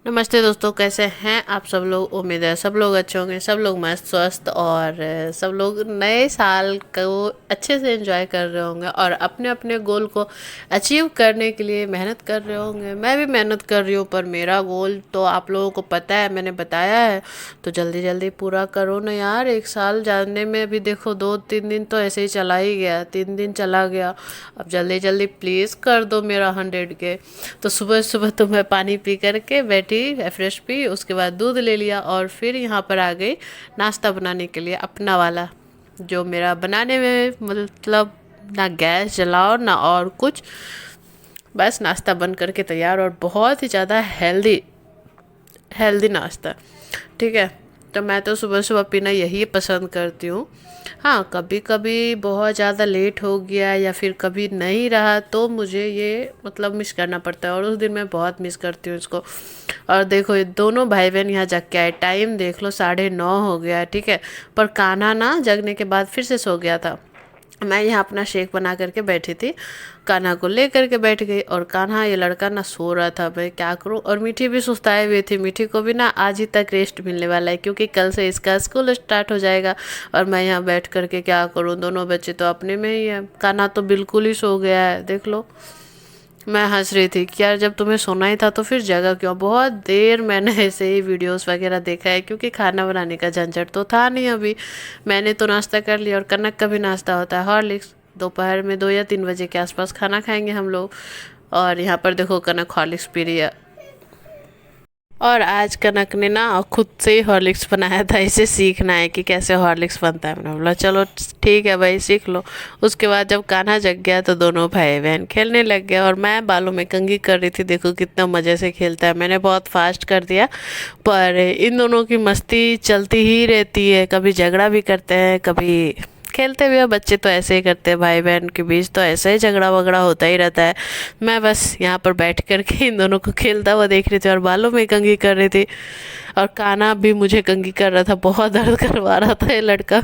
नमस्ते दोस्तों, कैसे हैं आप सब लोग। उम्मीद है सब लोग अच्छे होंगे, सब लोग मस्त स्वस्थ और सब लोग नए साल को अच्छे से एंजॉय कर रहे होंगे और अपने अपने गोल को अचीव करने के लिए मेहनत कर रहे होंगे। मैं भी मेहनत कर रही हूँ, पर मेरा गोल तो आप लोगों को पता है, मैंने बताया है। तो जल्दी जल्दी पूरा करो ना यार। एक साल जानने में भी देखो 2-3 दिन तो ऐसे ही चला ही गया, 3 दिन चला गया। अब जल्दी जल्दी प्लीज़ कर दो मेरा 100 के। तो सुबह सुबह तो मैं पानी पी करके बैठी, फ्रेश पी, उसके बाद दूध ले लिया और फिर यहाँ पर आ गई नाश्ता बनाने के लिए अपना वाला, जो मेरा बनाने में मतलब ना गैस जलाओ ना और कुछ, बस नाश्ता बन करके तैयार और बहुत ही ज़्यादा हेल्दी हेल्दी नाश्ता। ठीक है, तो मैं तो सुबह सुबह पीना यही पसंद करती हूँ। हाँ, कभी कभी बहुत ज़्यादा लेट हो गया या फिर कभी नहीं रहा तो मुझे ये मतलब मिस करना पड़ता है, और उस दिन मैं बहुत मिस करती हूँ इसको। और देखो ये दोनों भाई बहन यहाँ जग के आए, टाइम देख लो 9:30 हो गया है। ठीक है, पर कान्हा ना जगने के बाद फिर से सो गया था। मैं यहाँ अपना शेक बना करके बैठी थी, कान्हा को ले करके बैठ गई, और कान्हा ये लड़का ना सो रहा था। मैं क्या करूँ, और मीठी भी सुस्ताए हुई थी। मीठी को भी ना आज ही तक रेस्ट मिलने वाला है, क्योंकि कल से इसका स्कूल स्टार्ट हो जाएगा। और मैं यहाँ बैठ करके क्या करूँ, दोनों बच्चे तो अपने में ही है। कान्हा तो बिल्कुल ही सो गया है, देख लो। मैं हंस रही थी कि यार जब तुम्हें सोना ही था तो फिर जगह क्यों। बहुत देर मैंने ऐसे ही वीडियोस वगैरह देखा है, क्योंकि खाना बनाने का झंझट तो था नहीं अभी। मैंने तो नाश्ता कर लिया, और कनक का भी नाश्ता होता है हॉर्लिक्स। दोपहर में 2 या 3 बजे के आसपास खाना खाएंगे हम लोग। और यहाँ पर देखो कनक हॉर्लिक्स पी रही है। और आज कनक ने ना खुद से ही हॉर्लिक्स बनाया था, इसे सीखना है कि कैसे हॉर्लिक्स बनता है। मैंने बोला चलो ठीक है भाई, सीख लो। उसके बाद जब कान्हा जग गया तो दोनों भाई बहन खेलने लग गए, और मैं बालों में कंघी कर रही थी। देखो कितना मज़े से खेलता है। मैंने बहुत फास्ट कर दिया, पर इन दोनों की मस्ती चलती ही रहती है। कभी झगड़ा भी करते हैं, कभी खेलते हुए। बच्चे तो ऐसे ही करते हैं, भाई बहन के बीच तो ऐसे ही झगड़ा वगड़ा होता ही रहता है। मैं बस यहाँ पर बैठ कर के इन दोनों को खेलता हुआ देख रही थी और बालों में कंघी कर रही थी। और कान्हा भी मुझे कंघी कर रहा था, बहुत दर्द करवा रहा था ये लड़का।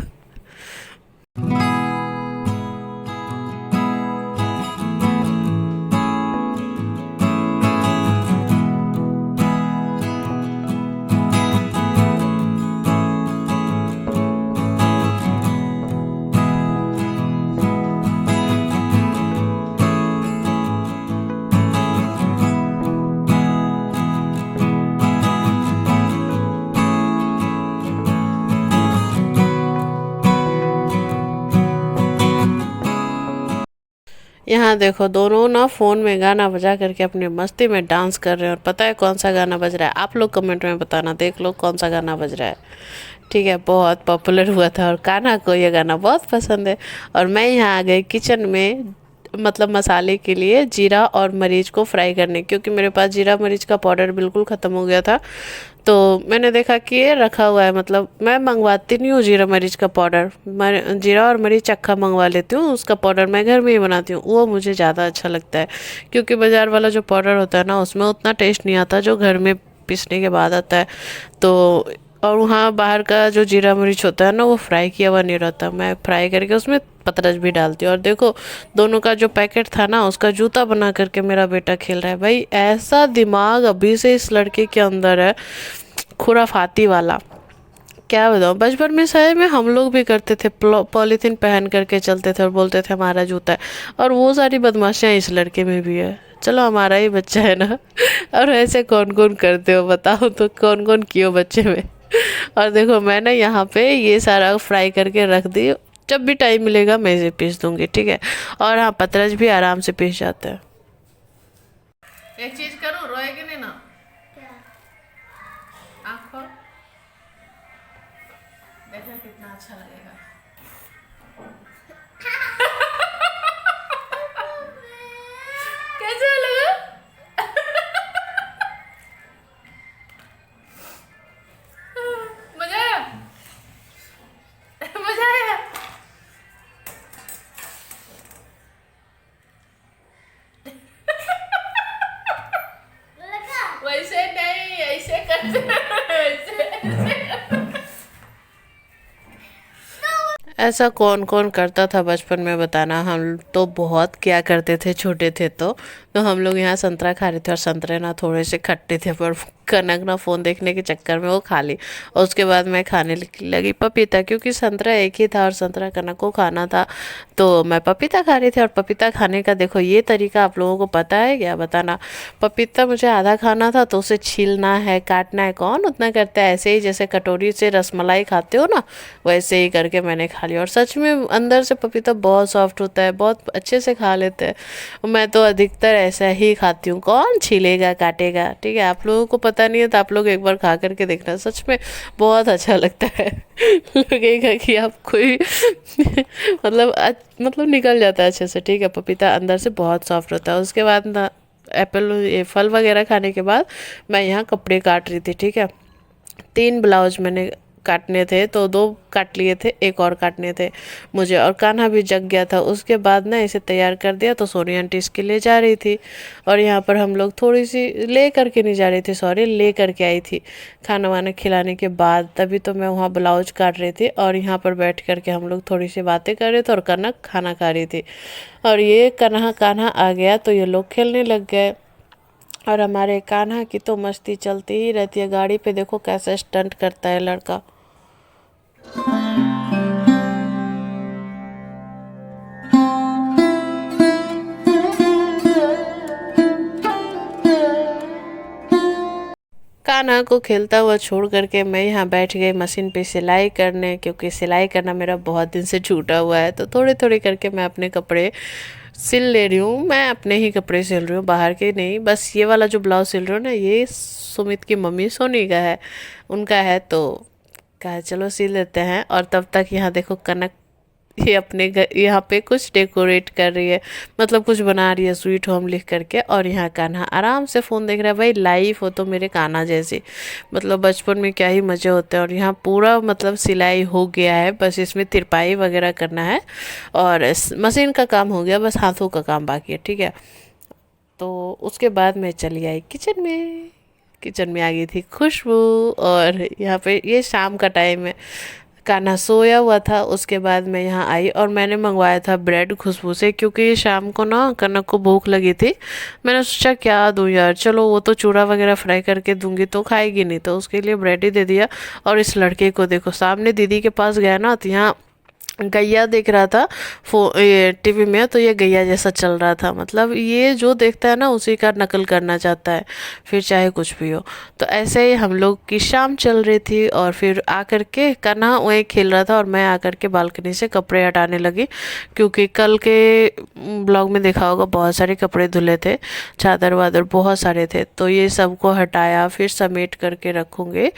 यहाँ देखो दोनों ना फ़ोन में गाना बजा करके अपनी मस्ती में डांस कर रहे हैं। और पता है कौन सा गाना बज रहा है? आप लोग कमेंट में बताना, देख लो कौन सा गाना बज रहा है। ठीक है, बहुत पॉपुलर हुआ था और कान्हा को ये गाना बहुत पसंद है। और मैं यहाँ आ गई किचन में, मतलब मसाले के लिए जीरा और मरीच को फ्राई करने, क्योंकि मेरे पास जीरा मरीच का पाउडर बिल्कुल ख़त्म हो गया था। तो मैंने देखा कि ये रखा हुआ है, मतलब मैं मंगवाती नहीं हूँ जीरा मरीच का पाउडर। मैं जीरा और मरीच चक्का मंगवा लेती हूँ, उसका पाउडर मैं घर में ही बनाती हूँ। वो मुझे ज़्यादा अच्छा लगता है, क्योंकि बाज़ार वाला जो पाउडर होता है ना, उसमें उतना टेस्ट नहीं आता जो घर में पीसने के बाद आता है। तो और वहाँ बाहर का जो जीरा मिर्च होता है ना, वो फ्राई किया हुआ नहीं रहता। मैं फ्राई करके उसमें पतरस भी डालती हूँ। और देखो दोनों का जो पैकेट था ना, उसका जूता बना करके मेरा बेटा खेल रहा है। भाई ऐसा दिमाग अभी से इस लड़के के अंदर है, खुराफाती वाला। क्या बताऊँ, बचपन में सही में हम लोग भी करते थे, पॉलीथीन पहन करके चलते थे और बोलते थे हमारा जूता है। और वो सारी बदमाशियाँ इस लड़के में भी है। चलो हमारा ही बच्चा है ना। और ऐसे कौन कौन करते हो बताओ तो, कौन कौन किए हो बच्चे में। और देखो मैंने यहाँ पे ये सारा फ्राई करके रख दी, जब भी टाइम मिलेगा मैं इसे पीस दूंगी। ठीक है, और हाँ पतरस भी आराम से पीस जाता है। एक चीज करूँ, रोएगी नहीं ना? आँख खोल, देखना कितना अच्छा लगेगा। कैसे लगा? मजा आया? मजा आया? वैसे नहीं, ऐसे करते ऐसा कौन कौन करता था बचपन में बताना। हम तो बहुत क्या करते थे छोटे थे तो हम लोग यहाँ संतरा खा रहे थे, और संतरे ना थोड़े से खट्टे थे, पर कनक ना फ़ोन देखने के चक्कर में वो खा ली। और उसके बाद मैं खाने लगी पपीता, क्योंकि संतरा एक ही था और संतरा कनक को खाना था, तो मैं पपीता खा रही थी। और पपीता खाने का देखो ये तरीका आप लोगों को पता है क्या, बताना। पपीता मुझे आधा खाना था, तो उसे छीलना है, काटना है, कौन उतना करता है। ऐसे ही जैसे कटोरी से रसमलाई खाते हो ना, वैसे ही करके मैंने खा लिया। और सच में अंदर से पपीता बहुत सॉफ्ट होता है, बहुत अच्छे से खा लेते हैं। मैं तो अधिकतर ऐसा ही खाती हूँ, कौन छीलेगा काटेगा, ठीक है। आप लोगों को पता नहीं है तो आप लोग एक बार खा करके देखना, सच में बहुत अच्छा लगता है। लगेगा कि आप कोई मतलब निकल जाता है अच्छे से, ठीक है। पपीता अंदर से बहुत सॉफ्ट होता है। उसके बाद ना एप्पल, ये फल वगैरह खाने के बाद मैं यहाँ कपड़े काट रही थी, ठीक है। 3 ब्लाउज मैंने काटने थे, तो 2 काट लिए थे, एक और काटने थे मुझे। और कान्हा भी जग गया था। उसके बाद ना इसे तैयार कर दिया, तो सोनी आंटी इसके ले जा रही थी। और यहाँ पर हम लोग थोड़ी सी ले करके नहीं जा रही थी, सॉरी, ले करके आई थी खाना वाना खिलाने के बाद। तभी तो मैं वहाँ ब्लाउज काट रही थी और यहाँ पर बैठ करके हम लोग थोड़ी सी बातें कर रहे थे और कनक खाना खा रही थी। और ये कान्हा आ गया तो ये लोग खेलने लग गए। और हमारे कान्हा की तो मस्ती चलती ही रहती है। गाड़ी पे देखो कैसे स्टंट करता है लड़का। कान्हा को खेलता हुआ छोड़ करके मैं यहाँ बैठ गई मशीन पे सिलाई करने, क्योंकि सिलाई करना मेरा बहुत दिन से छूटा हुआ है। तो थोड़े थोड़े करके मैं अपने कपड़े सिल ले रही हूँ। मैं अपने ही कपड़े सिल रही हूँ, बाहर के नहीं। बस ये वाला जो ब्लाउज सिल रही हूँ ना, ये सुमित की मम्मी सोनी का है, उनका है, तो कहा चलो सिल लेते हैं। और तब तक यहाँ देखो कनक ये अपने घर यहाँ पे कुछ डेकोरेट कर रही है, मतलब कुछ बना रही है, स्वीट होम लिख करके। और यहाँ कान्हा आराम से फ़ोन देख रहा है। भाई लाइफ हो तो मेरे कान्हा जैसी, मतलब बचपन में क्या ही मज़े होते हैं। और यहाँ पूरा मतलब सिलाई हो गया है, बस इसमें तिरपाई वगैरह करना है और मशीन का काम हो गया, बस हाथों का काम बाकी है, ठीक है। तो उसके बाद मैं चली आई किचन में। किचन में आ गई थी खुशबू। और यहाँ पे ये शाम का टाइम है, कान्हा सोया हुआ था। उसके बाद मैं यहाँ आई और मैंने मंगवाया था ब्रेड खुशबू से, क्योंकि शाम को ना कनक को भूख लगी थी। मैंने सोचा क्या दूँ यार, चलो वो तो चूड़ा वगैरह फ्राई करके दूंगी तो खाएगी नहीं, तो उसके लिए ब्रेड ही दे दिया। और इस लड़के को देखो, सामने दीदी के पास गया ना, तो यहाँ गैया देख रहा था ये टीवी में, तो ये गैया जैसा चल रहा था। मतलब ये जो देखता है ना उसी का नकल करना चाहता है, फिर चाहे कुछ भी हो। तो ऐसे ही हम लोग की शाम चल रही थी। और फिर आकर के कान्हा वहीं खेल रहा था और मैं आकर के बालकनी से कपड़े हटाने लगी, क्योंकि कल के ब्लॉग में देखा होगा बहुत सारे कपड़े धुले थे, चादर वादर बहुत सारे थे। तो ये सबको हटाया, फिर समेट करके रखूँगी।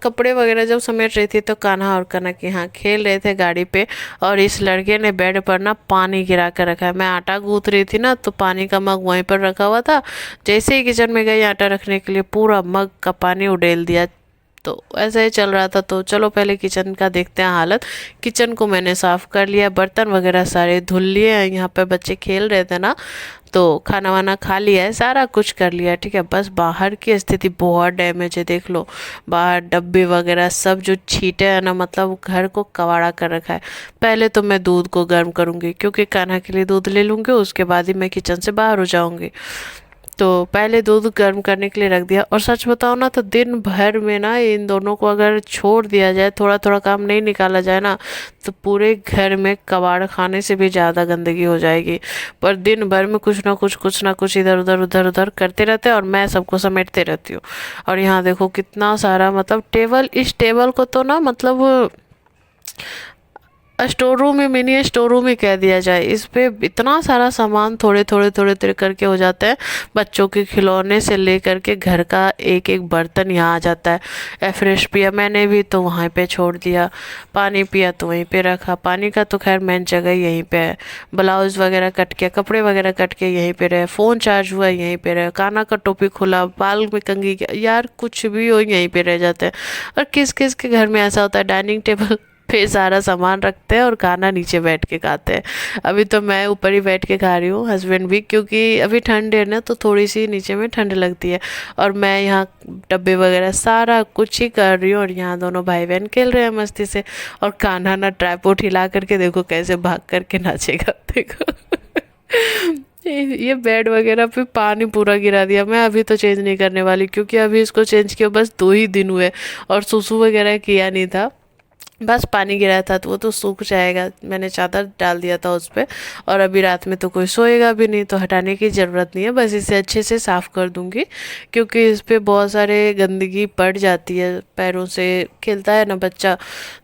कपड़े वगैरह जब समेट रही थी तो कान्हा और कनक यहाँ खेल रहे थे गाड़ी पे। और इस लड़के ने बेड पर ना पानी गिरा कर रखा है। मैं आटा गूंथ रही थी ना, तो पानी का मग वहीं पर रखा हुआ था। जैसे ही किचन में गई आटा रखने के लिए, पूरा मग का पानी उड़ेल दिया। तो ऐसा ही चल रहा था। तो चलो पहले किचन का देखते हैं हालत। किचन को मैंने साफ़ कर लिया, बर्तन वगैरह सारे धुल लिए हैं। यहाँ पे बच्चे खेल रहे थे ना, तो खाना वाना खा लिया है, सारा कुछ कर लिया है, ठीक है। बस बाहर की स्थिति बहुत डैमेज है, देख लो बाहर डब्बे वगैरह सब जो छींटे हैं ना, मतलब घर को कवाड़ा कर रखा है। पहले तो मैं दूध को गर्म करूँगी, क्योंकि कान्हा के लिए दूध ले लूँगी, उसके बाद ही मैं किचन से बाहर हो जाऊँगी। तो पहले दूध गर्म करने के लिए रख दिया। और सच बताओ ना, तो दिन भर में ना इन दोनों को अगर छोड़ दिया जाए, थोड़ा थोड़ा काम नहीं निकाला जाए ना, तो पूरे घर में कबाड़ खाने से भी ज़्यादा गंदगी हो जाएगी। पर दिन भर में कुछ ना कुछ इधर उधर करते रहते हैं और मैं सबको समेटते रहती हूँ। और यहाँ देखो कितना सारा, मतलब टेबल, इस टेबल को तो ना मतलब स्टोर रूम में मिनी स्टोर रूम ही कह दिया जाए। इस पे इतना सारा सामान थोड़े थोड़े थोड़े थोड़े करके हो जाता है। बच्चों के खिलौने से लेकर के घर का एक एक बर्तन यहाँ आ जाता है। फ्रेश पिया मैंने भी तो वहाँ पे छोड़ दिया, पानी पिया तो वहीं पे रखा। पानी का तो खैर मेन जगह यहीं पे है। ब्लाउज वगैरह कट के, कपड़े वगैरह कट के यहीं पे रहे। फ़ोन चार्ज हुआ यहीं पे रहे। काना का टोपी खुला, बाल में कंघी यार कुछ भी हो यहीं पे रह जाते हैं। और किस किस के घर में ऐसा होता है डाइनिंग टेबल पे सारा सामान रखते हैं और खाना नीचे बैठ के खाते हैं। अभी तो मैं ऊपर ही बैठ के खा रही हूँ, हस्बैंड भी, क्योंकि अभी ठंड है ना तो थोड़ी सी नीचे में ठंड लगती है। और मैं यहाँ डब्बे वगैरह सारा कुछ ही कर रही हूँ और यहाँ दोनों भाई बहन खेल रहे हैं मस्ती से। और कान्हा ना ट्राइपॉड हिला करके देखो कैसे भाग करके नाचेगा देखो। ये बेड वगैरह पे पानी पूरा गिरा दिया। मैं अभी तो चेंज नहीं करने वाली, क्योंकि अभी इसको चेंज किया बस 2 ही दिन हुए और सुसु वगैरह किया नहीं था, बस पानी गिराया था तो वो तो सूख जाएगा। मैंने चादर डाल दिया था उस पर। और अभी रात में तो कोई सोएगा भी नहीं तो हटाने की ज़रूरत नहीं है, बस इसे अच्छे से साफ़ कर दूंगी, क्योंकि इस पर बहुत सारे गंदगी पड़ जाती है। पैरों से खेलता है ना बच्चा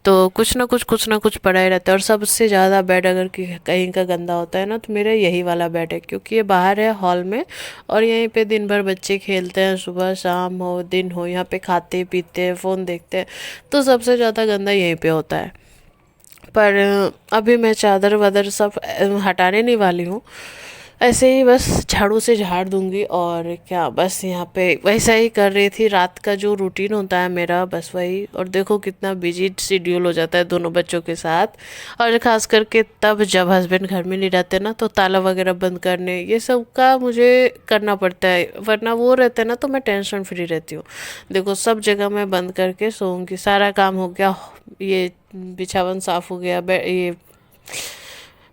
तो कुछ ना कुछ पड़ा ही रहता है। और सबसे ज़्यादा बेड अगर कहीं का गंदा होता है ना तो मेरा यही वाला बेड है, क्योंकि ये बाहर है हॉल में और यहीं पे दिन भर बच्चे खेलते हैं, सुबह शाम हो दिन हो, यहाँ पे खाते पीते हैं फ़ोन देखते हैं, तो सबसे ज़्यादा गंदा यहीं पे होता है। पर अभी मैं चादर वादर सब हटाने नहीं वाली हूँ, ऐसे ही बस झाड़ू से झाड़ दूंगी। और क्या, बस यहाँ पे वैसा ही कर रही थी। रात का जो रूटीन होता है मेरा बस वही। और देखो कितना बिजी शेड्यूल हो जाता है दोनों बच्चों के साथ, और ख़ास करके तब जब हस्बैंड घर में नहीं रहते ना तो ताला वगैरह बंद करने ये सब का मुझे करना पड़ता है, वरना वो रहते हैं ना तो मैं टेंशन फ्री रहती हूँ। देखो सब जगह मैं बंद करके सोऊंगी, सारा काम हो गया, ये बिछावन साफ़ हो गया, ये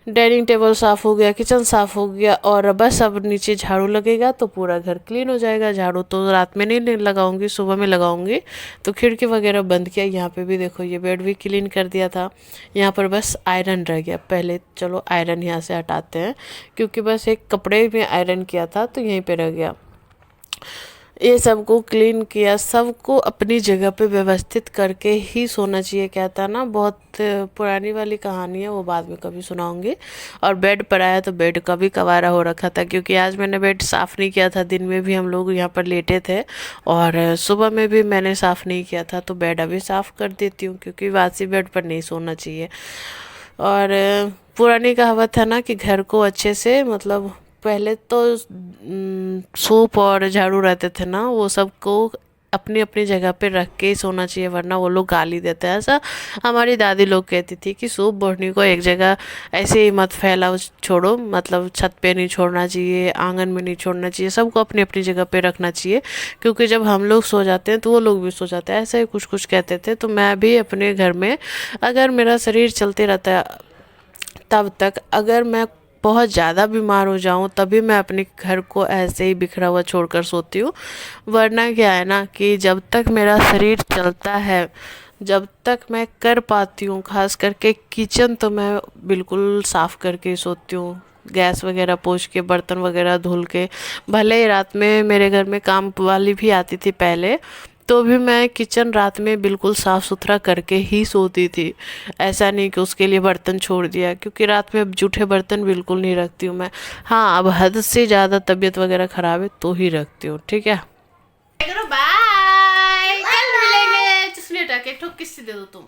डाइनिंग टेबल साफ़ हो गया, किचन साफ़ हो गया, और बस अब नीचे झाड़ू लगेगा तो पूरा घर क्लीन हो जाएगा। झाड़ू तो रात में नहीं लगाऊंगी, सुबह में लगाऊंगी। तो खिड़की वगैरह बंद किया। यहाँ पे भी देखो ये बेड भी क्लीन कर दिया था। यहाँ पर बस आयरन रह गया, पहले चलो आयरन यहाँ से हटाते हैं, क्योंकि बस एक कपड़े में आयरन किया था तो यहीं पर रह गया। ये सबको क्लीन किया, सबको अपनी जगह पे व्यवस्थित करके ही सोना चाहिए। कहता ना, बहुत पुरानी वाली कहानी है, वो बाद में कभी सुनाऊंगी। और बेड पर आया तो बेड का भी कवारा हो रखा था, क्योंकि आज मैंने बेड साफ़ नहीं किया था। दिन में भी हम लोग यहाँ पर लेटे थे और सुबह में भी मैंने साफ़ नहीं किया था, तो बेड अभी साफ़ कर देती हूँ, क्योंकि वासी बेड पर नहीं सोना चाहिए। और पुरानी कहावत है ना कि घर को अच्छे से, मतलब पहले तो सूप और झाड़ू रहते थे ना, वो सबको अपनी अपनी जगह पे रख के ही सोना चाहिए, वरना वो लोग गाली देते हैं। ऐसा हमारी दादी लोग कहती थी कि सूप बोढ़नी को एक जगह ऐसे ही मत फैलाओ, छोड़ो, मतलब छत पे नहीं छोड़ना चाहिए, आंगन में नहीं छोड़ना चाहिए, सबको अपनी अपनी जगह पे रखना चाहिए, क्योंकि जब हम लोग सो जाते हैं तो वो लोग भी सो जाते हैं। ऐसा ही कुछ कुछ कहते थे। तो मैं भी अपने घर में, अगर मेरा शरीर चलते रहता है तब तक, अगर मैं बहुत ज़्यादा बीमार हो जाऊं तभी मैं अपने घर को ऐसे ही बिखरा हुआ छोड़कर सोती हूँ। वरना क्या है ना कि जब तक मेरा शरीर चलता है, जब तक मैं कर पाती हूँ, खास करके किचन तो मैं बिल्कुल साफ़ करके ही सोती हूँ। गैस वगैरह पोंछ के, बर्तन वगैरह धुल के। भले ही रात में मेरे घर में काम वाली भी आती थी पहले, तो भी मैं किचन रात में बिल्कुल साफ़ सुथरा करके ही सोती थी। ऐसा नहीं कि उसके लिए बर्तन छोड़ दिया, क्योंकि रात में जूठे बर्तन बिल्कुल नहीं रखती हूँ मैं। हाँ, अब हद से ज़्यादा तबीयत वगैरह ख़राब है तो ही रखती हूँ, ठीक है। करो बाय, कल मिलेंगे। चुस्मी हटा के एक ठोक किस्से दे दो तुम।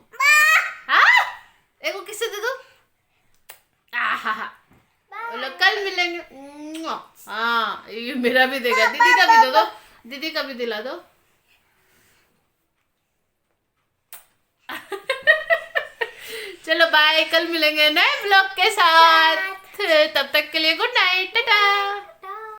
हाँ, एक किस्से दे दो। आहा, बोलो कल मिलेंगे। हाँ, ये मेरा भी देगा, दीदी का भी दे दो, दीदी का भी दिला दो। चलो बाय, कल मिलेंगे नए ब्लॉग के साथ। तब तक के लिए गुड नाइट, टाटा।